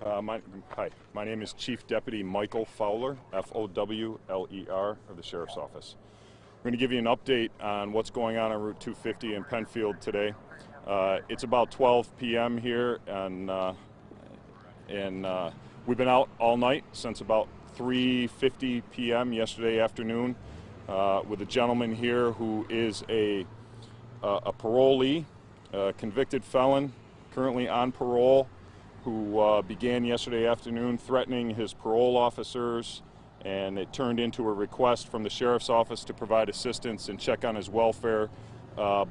Hi, my name is Chief Deputy Michael Fowler, Fowler of the Sheriff's Office. I'm going to give you an update on what's going on Route 250 in Penfield today. It's about 12 p.m. here, and we've been out all night since about 3:50 p.m. yesterday afternoon with a gentleman here who is a parolee, a convicted felon, currently on parole, who began yesterday afternoon threatening his parole officers, and it turned into a request from the Sheriff's Office to provide assistance and check on his welfare,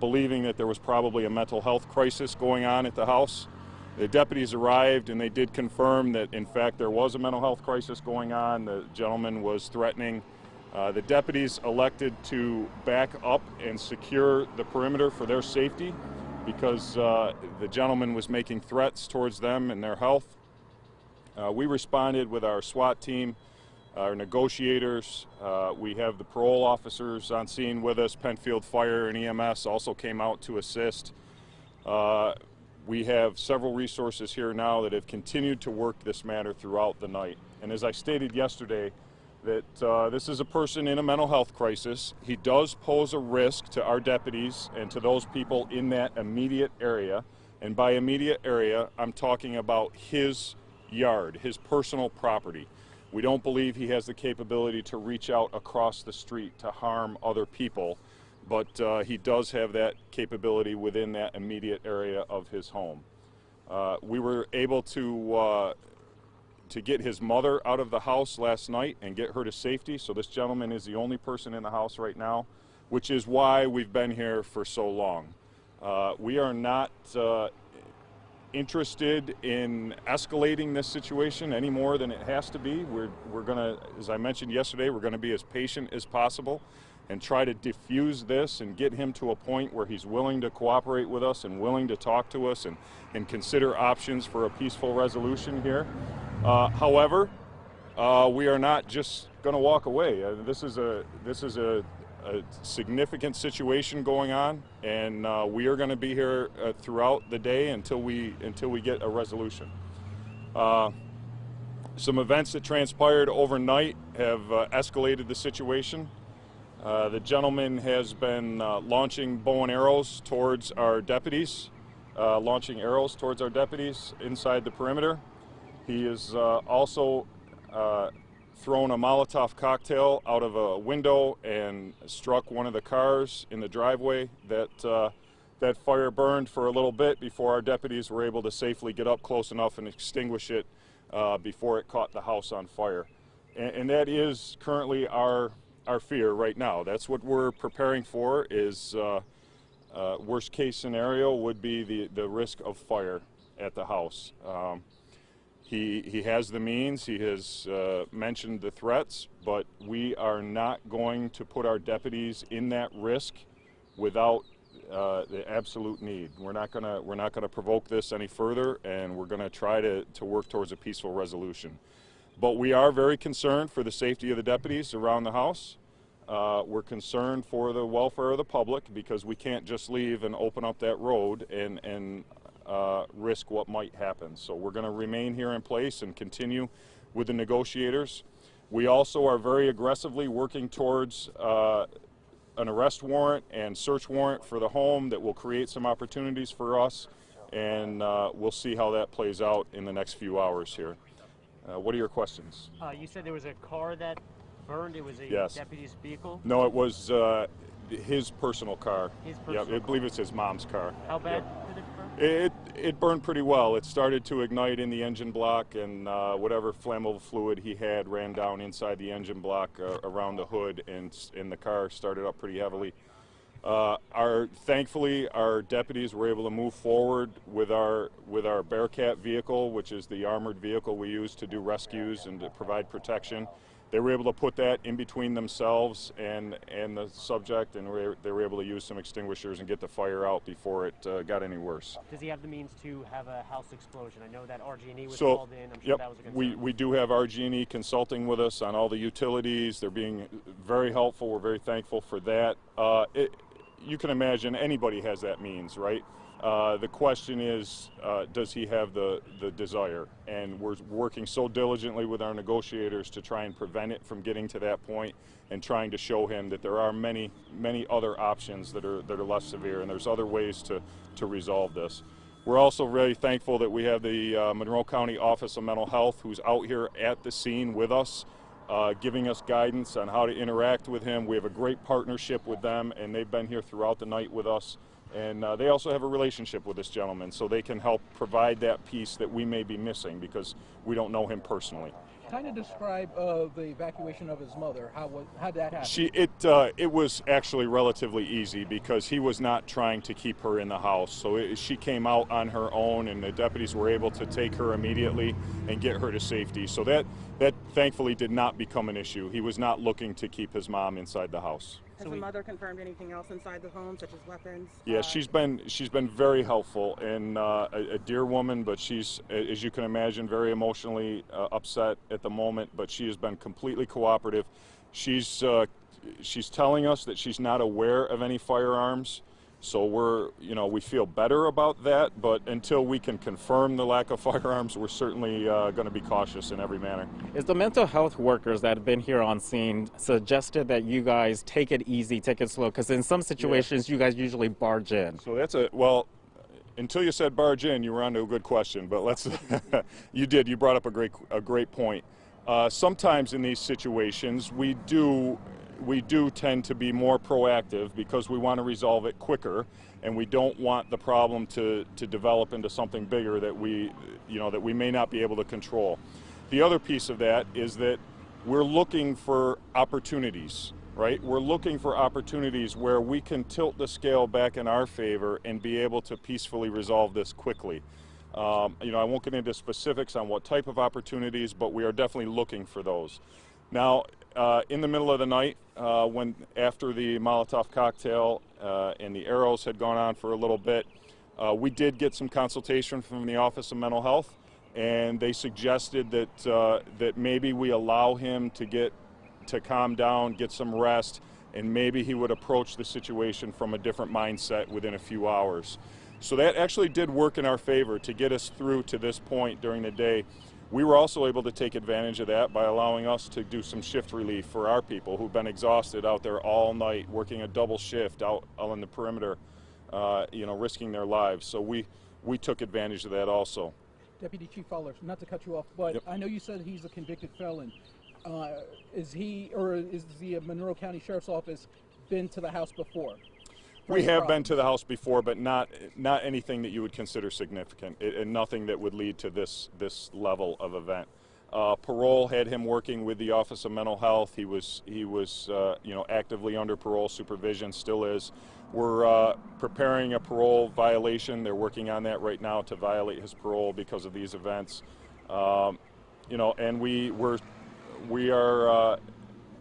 believing that there was probably a mental health crisis going on at the house. The deputies arrived and they did confirm that in fact there was a mental health crisis going on. The gentleman was threatening. The deputies elected to back up and secure the perimeter for their safety, because the gentleman was making threats towards them and their health. We responded with our SWAT team, our negotiators. We have the parole officers on scene with us. Penfield Fire and EMS also came out to assist. We have several resources here now that have continued to work this matter throughout the night. And as I stated yesterday, that this is a person in a mental health crisis. He does pose a risk to our deputies and to those people in that immediate area. And by immediate area, I'm talking about his yard, his personal property. We don't believe he has the capability to reach out across the street to harm other people, but he does have that capability within that immediate area of his home. We were able to get his mother out of the house last night and get her to safety. So this gentleman is the only person in the house right now, which is why we've been here for so long. We are not interested in escalating this situation any more than it has to be. We're gonna, as I mentioned yesterday, we're gonna be as patient as possible and try to diffuse this and get him to a point where he's willing to cooperate with us and willing to talk to us and consider options for a peaceful resolution here. However, we are not just going to walk away. This is a significant situation going on, and we are going to be here throughout the day until we get a resolution. Some events that transpired overnight have escalated the situation. The gentleman has been launching bow and arrows towards our deputies, inside the perimeter. He has also thrown a Molotov cocktail out of a window and struck one of the cars in the driveway. That fire burned for a little bit before our deputies were able to safely get up close enough and extinguish it before it caught the house on fire. And that is currently our fear right now. That's what we're preparing for. Is worst case scenario would be the risk of fire at the house. He has the means, he has mentioned the threats, but we are not going to put our deputies in that risk without the absolute need. We're not gonna provoke this any further, and we're gonna try to work towards a peaceful resolution. But we are very concerned for the safety of the deputies around the house. We're concerned for the welfare of the public, because we can't just leave and open up that road and risk what might happen. So we're going to remain here in place and continue with the negotiators. We also are very aggressively working towards an arrest warrant and search warrant for the home that will create some opportunities for us, and we'll see how that plays out in the next few hours here. What are your questions? You said there was a car that burned. It was a Yes. deputy's vehicle? No, it was his personal car. His personal I believe it's his mom's car. How bad Yep. did it burn? It burned pretty well. It started to ignite in the engine block, and whatever flammable fluid he had ran down inside the engine block around the hood, and the car started up pretty heavily. Thankfully, our deputies were able to move forward with our Bearcat vehicle, which is the armored vehicle we use to do rescues and to provide protection. They were able to put that in between themselves and the subject, and they were able to use some extinguishers and get the fire out before it got any worse. Does he have the means to have a house explosion? I know that RG&E was So, called in. I'm sure yep, that was a concern. we do have RG&E consulting with us on all the utilities. They're being very helpful. We're very thankful for that. You can imagine anybody has that means, right? The question is, does he have the desire? And we're working so diligently with our negotiators to try and prevent it from getting to that point, and trying to show him that there are many other options that are less severe, and there's other ways to resolve this. We're also very thankful that we have the Monroe County Office of Mental Health, who's out here at the scene with us, giving us guidance on how to interact with him. We have a great partnership with them, and they've been here throughout the night with us. And they also have a relationship with this gentleman, so they can help provide that piece that we may be missing because we don't know him personally. Kind of describe the evacuation of his mother. How did that happen? It was actually relatively easy because he was not trying to keep her in the house. So she came out on her own, and the deputies were able to take her immediately and get her to safety. So that thankfully did not become an issue. He was not looking to keep his mom inside the house. Has the mother confirmed anything else inside the home, such as weapons? Yeah, she's been very helpful, and a dear woman, but she's, as you can imagine, very emotionally upset at the moment. But she has been completely cooperative. She's telling us that she's not aware of any firearms, so we feel better about that. But until we can confirm the lack of firearms, we're certainly going to be cautious in every manner. Is the mental health workers that have been here on scene suggested that you guys take it easy, take it slow? Because in some situations, you guys usually barge in. So until you said barge in, you were onto a good question. But let's, you brought up a great point. Sometimes in these situations, we do tend to be more proactive because we want to resolve it quicker, and we don't want the problem to develop into something bigger that we may not be able to control. The other piece of that is that we're looking for opportunities, right? We're looking for opportunities where we can tilt the scale back in our favor and be able to peacefully resolve this quickly. I won't get into specifics on what type of opportunities, but we are definitely looking for those. Now, in the middle of the night, after the Molotov cocktail and the arrows had gone on for a little bit, we did get some consultation from the Office of Mental Health, and they suggested that maybe we allow him to calm down, get some rest, and maybe he would approach the situation from a different mindset within a few hours. So that actually did work in our favor to get us through to this point during the day. We were also able to take advantage of that by allowing us to do some shift relief for our people who've been exhausted out there all night, working a double shift out on the perimeter, risking their lives. So we took advantage of that also. Deputy Chief Fowler, not to cut you off, but yep. I know you said he's a convicted felon. Is the Monroe County Sheriff's Office been to the house before? We have been to the house before, but not anything that you would consider significant, and nothing that would lead to this level of event. Parole had him working with the Office of Mental Health. He was actively under parole supervision, still is. We're preparing a parole violation. They're working on that right now to violate his parole because of these events. And we are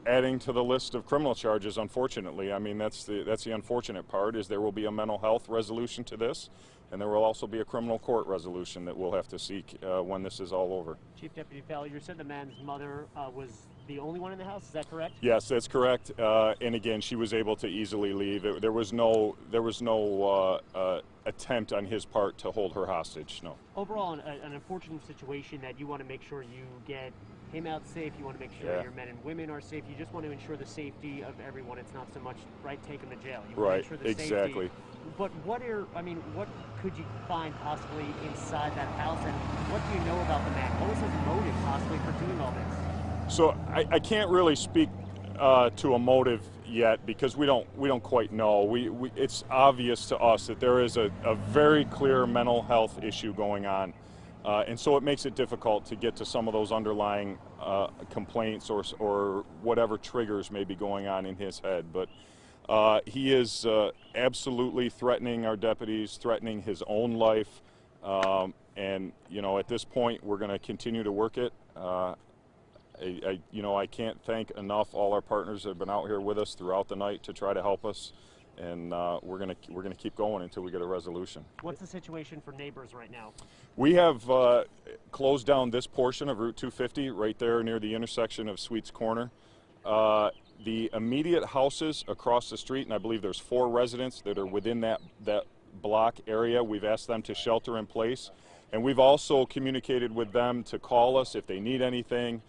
adding to the list of criminal charges, unfortunately. I mean, that's the unfortunate part, is there will be a mental health resolution to this, and there will also be a criminal court resolution that we'll have to seek when this is all over. Chief Deputy Fowler, you said the man's mother was the only one in the house, is that correct? Yes, that's correct. And again, she was able to easily leave. There was no attempt on his part to hold her hostage, no. Overall, an unfortunate situation that you want to make sure you get him out safe, you want to make sure your men and women are safe, you just want to ensure the safety of everyone. It's not so much, take him to jail. You want to ensure the exactly. safety. But what could you find possibly inside that house, and what do you know about the man? What was his motive possibly for doing all this? So I can't really speak to a motive yet because we don't quite know. It's obvious to us that there is a very clear mental health issue going on. And so it makes it difficult to get to some of those underlying complaints or whatever triggers may be going on in his head. But he is absolutely threatening our deputies, threatening his own life. And at this point, we're going to continue to work it. I can't thank enough all our partners that have been out here with us throughout the night to try to help us. And we're gonna keep going until we get a resolution. What's the situation for neighbors right now? We have closed down this portion of Route 250 right there near the intersection of Sweets Corner. The immediate houses across the street, and I believe there's 4 residents that are within that block area. We've asked them to shelter in place, and we've also communicated with them to call us if they need anything.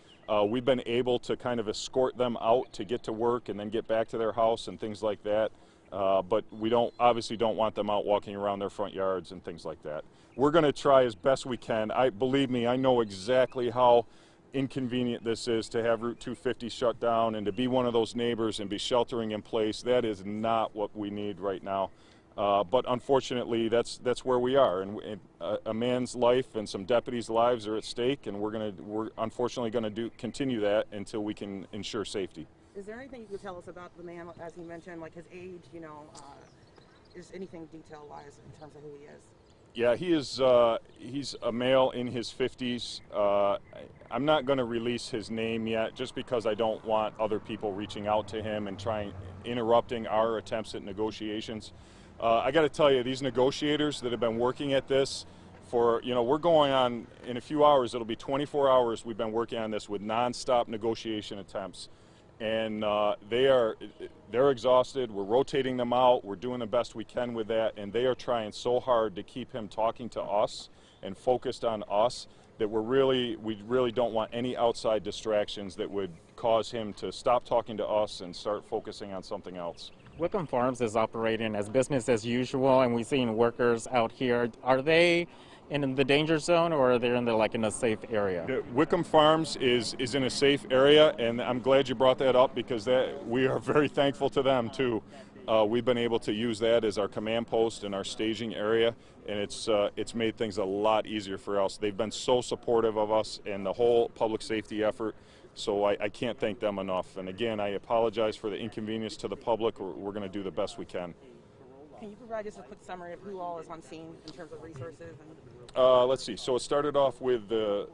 We've been able to kind of escort them out to get to work and then get back to their house and things like that. But we obviously don't want them out walking around their front yards and things like that. We're going to try as best we can. Believe me, I know exactly how inconvenient this is to have Route 250 shut down and to be one of those neighbors and be sheltering in place. That is not what we need right now. But unfortunately, that's where we are, and a man's life and some deputies' lives are at stake, and we're unfortunately going to continue that until we can ensure safety. Is there anything you could tell us about the man, as you mentioned, like his age? You know, is anything detail-wise in terms of who he is? Yeah, he's a male in his 50s. I'm not going to release his name yet, just because I don't want other people reaching out to him and interrupting our attempts at negotiations. I got to tell you, these negotiators that have been working at this for, we're going on, in a few hours, it'll be 24 hours we've been working on this with nonstop negotiation attempts. And they're exhausted. We're rotating them out. We're doing the best we can with that, and they are trying so hard to keep him talking to us and focused on us that we really don't want any outside distractions that would cause him to stop talking to us and start focusing on something else. Wickham Farms is operating as business as usual, and we've seen workers out here. Are they in the danger zone, or are they in a safe area? Wickham Farms is in a safe area, and I'm glad you brought that up, because we are very thankful to them too. We've been able to use that as our command post and our staging area, and it's made things a lot easier for us. They've been so supportive of us and the whole public safety effort. So I can't thank them enough. And again, I apologize for the inconvenience to the public. We're going to do the best we can. Can you provide just a quick summary of who all is on scene in terms of resources? Let's see. So it started off with the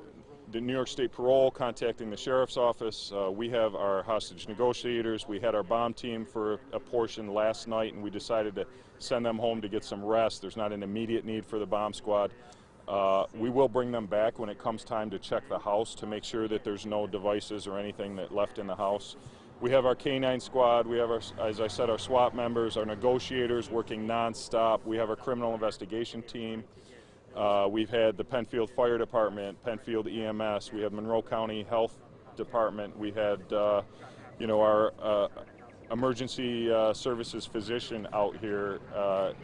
New York State Parole contacting the Sheriff's Office. We have our hostage negotiators. We had our bomb team for a portion last night, and we decided to send them home to get some rest. There's not an immediate need for the bomb squad. We will bring them back when it comes time to check the house to make sure that there's no devices or anything that left in the house. We have our K-9 squad. We have, as I said, our SWAT members, our negotiators working nonstop. We have our criminal investigation team. We've had the Penfield Fire Department, Penfield EMS. We have Monroe County Health Department. We had, our emergency services physician out here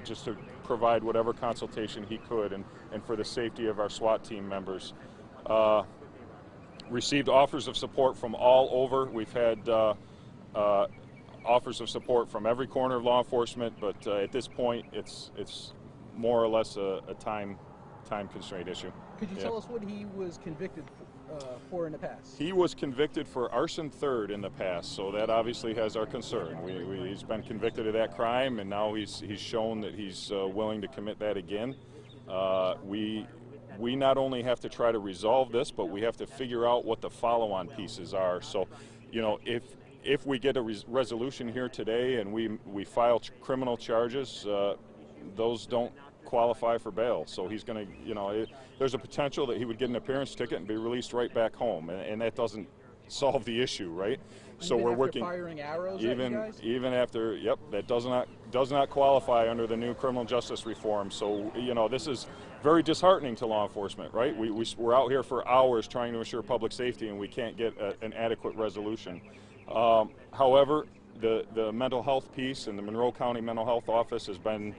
just to provide whatever consultation he could, and for the safety of our SWAT team members. Received offers of support from all over. We've had offers of support from every corner of law enforcement, but at this point it's more or less a time constraint issue. Could you tell us what he was convicted for in the past? He was convicted for arson third in the past, so that obviously has our concern. He's been convicted of that crime, and now he's shown that he's willing to commit that again. We not only have to try to resolve this, but we have to figure out what the follow-on pieces are. So, if we get a resolution here today and we file criminal charges, those don't qualify for bail. So he's going to, there's a potential that he would get an appearance ticket and be released right back home, and that doesn't solve the issue, right? So we're working firing arrows even after, yep, that does not qualify under the new criminal justice reform. So this is very disheartening to law enforcement, right? We're out here for hours trying to ensure public safety, and we can't get an adequate resolution. However, the mental health piece and the Monroe County Mental Health Office has been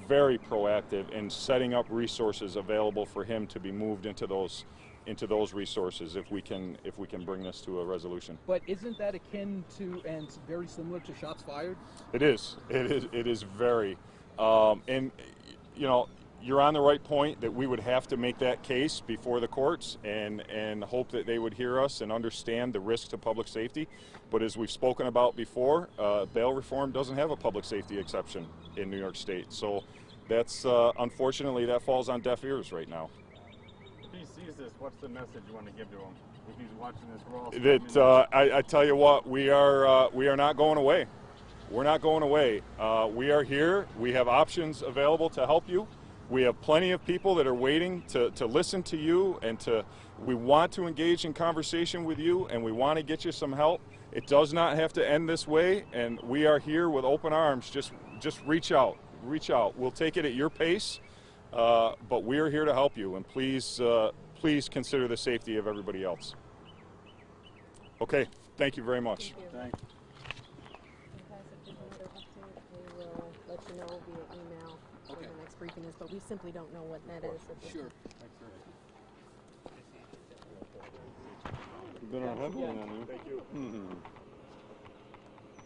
very proactive in setting up resources available for him to be moved into those resources if we can bring this to a resolution. But isn't that akin to and very similar to shots fired? It is very, and you're on the right point that we would have to make that case before the courts and hope that they would hear us and understand the risk to public safety. But as we've spoken about before, bail reform doesn't have a public safety exception in New York State. So that's unfortunately that falls on deaf ears right now. If he sees this, what's the message you want to give to him? If he's watching this, I tell you what, we are not going away. We're not going away. We are here. We have options available to help you. We have plenty of people that are waiting to listen to you, and we want to engage in conversation with you, and we want to get you some help. It does not have to end this way, and we are here with open arms. Just reach out. reach out. We'll take it at your pace, but we are here to help you, and please, please consider the safety of everybody else. Okay, thank you very much. Thanks. If there's another update, we will let you know via email when the next briefing is, but we simply don't know what that is. Sure. You've been on heavily on you. Thank you.